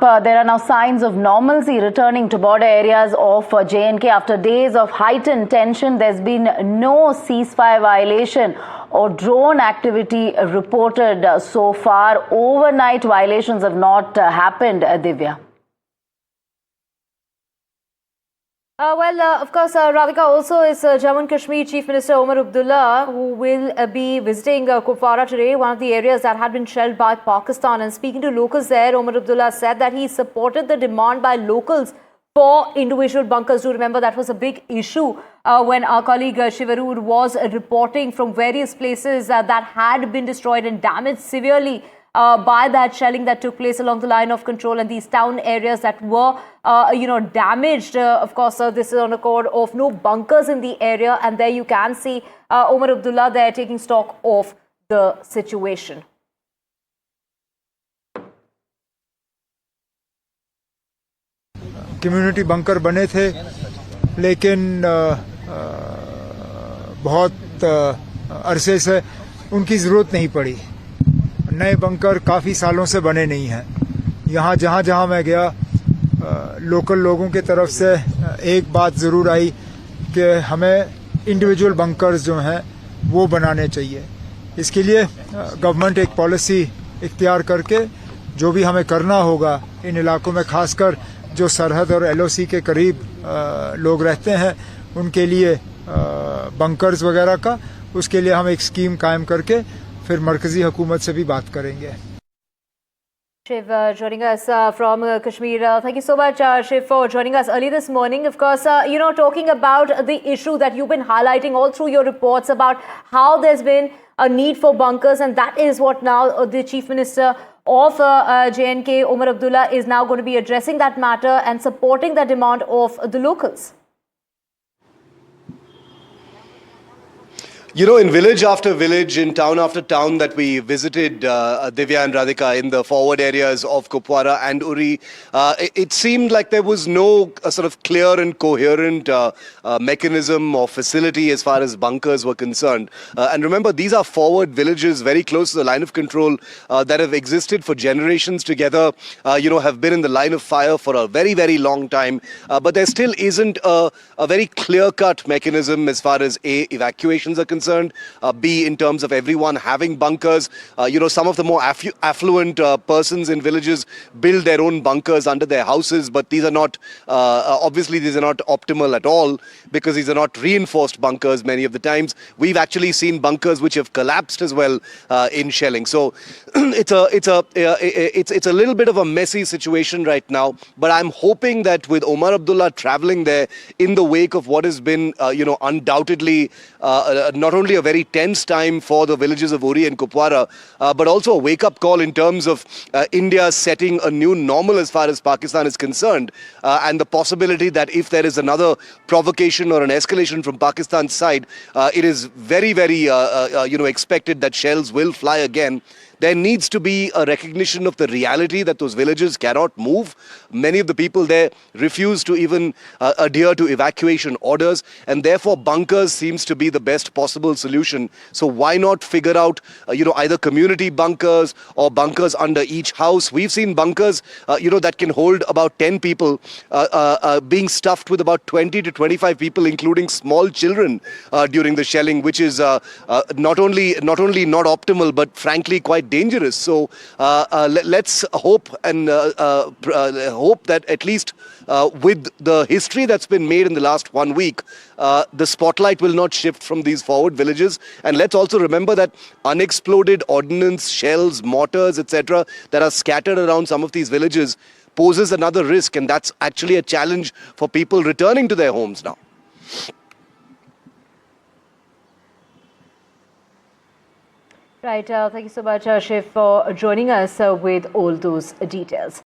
There are now signs of normalcy returning to border areas of J&K after days of heightened tension. There's been no ceasefire violation or drone activity reported so far. Overnight violations have not happened, Divya. Of course, Radhika, also is Jammu and Kashmir Chief Minister Omar Abdullah, who will be visiting Kupwara today, one of the areas that had been shelled by Pakistan. And speaking to locals there, Omar Abdullah said that he supported the demand by locals for individual bunkers. Do remember that was a big issue when our colleague Shivarur was reporting from various places that had been destroyed and damaged severely by that shelling that took place along the line of control, and these town areas that were damaged. Of course, this is on account of no bunkers in the area, and there you can see Omar Abdullah there taking stock of the situation. Community bunker बने थे, लेकिन बहुत अरसे से उनकी ज़रूरत नहीं पड़ी। नए बंकर काफ़ी सालों से बने नहीं हैं। यहाँ जहाँ मैं गया, लोकल लोगों की तरफ से एक बात ज़रूर आई कि हमें इंडिविजुअल बंकर्स जो हैं वो बनाने चाहिए। इसके लिए गवर्नमेंट एक पॉलिसी इख्तियार करके जो भी हमें करना होगा इन इलाकों में, खासकर जो सरहद और LOC के करीब लोग रहते हैं, उनके लिए बंकर्स वगैरह का, उसके लिए हम एक स्कीम कायम करके फिर मरकजी हुकूमत से भी बात करेंगे। Shiv joining us from Kashmir. Thank you so much, Shiv, for joining us early this morning. Of course, talking about the issue that you've been highlighting all through your reports about how there's been a need for bunkers, and that is what now the Chief Minister of J&K, Omar Abdullah, is now going to be addressing that matter and supporting the demand of the locals. You know, in village after village, in town after town that we visited, Divya and Radhika, in the forward areas of Kupwara and Uri, it seemed like there was no sort of clear and coherent mechanism or facility as far as bunkers were concerned. And remember, these are forward villages very close to the line of control that have existed for generations together, have been in the line of fire for a very, very long time. But there still isn't a very clear-cut mechanism as far as A, evacuations are concerned, B, in terms of everyone having bunkers. Some of the more affluent persons in villages build their own bunkers under their houses, but these are not, obviously these are not optimal at all, because these are not reinforced bunkers many of the times. We've actually seen bunkers which have collapsed as well in shelling. So it's a little bit of a messy situation right now, but I'm hoping that with Omar Abdullah traveling there in the wake of what has been, undoubtedly not only a very tense time for the villages of Uri and Kupwara, but also a wake-up call in terms of India setting a new normal as far as Pakistan is concerned, and the possibility that if there is another provocation or an escalation from Pakistan's side, it is very, very, expected that shells will fly again. There needs to be a recognition of the reality that those villages cannot move. Many of the people there refuse to even adhere to evacuation orders, and therefore bunkers seems to be the best possible solution. So why not figure out, either community bunkers or bunkers under each house? We've seen bunkers, that can hold about 10 people, being stuffed with about 20 to 25 people, including small children, during the shelling, which is not only not optimal, but frankly quite dangerous. So let's hope and hope that at least with the history that's been made in the last 1 week, the spotlight will not shift from these forward villages. And let's also remember that unexploded ordnance, shells, mortars, etc., that are scattered around some of these villages poses another risk, and that's actually a challenge for people returning to their homes now. Right. Thank you so much, Shiv, for joining us with all those details.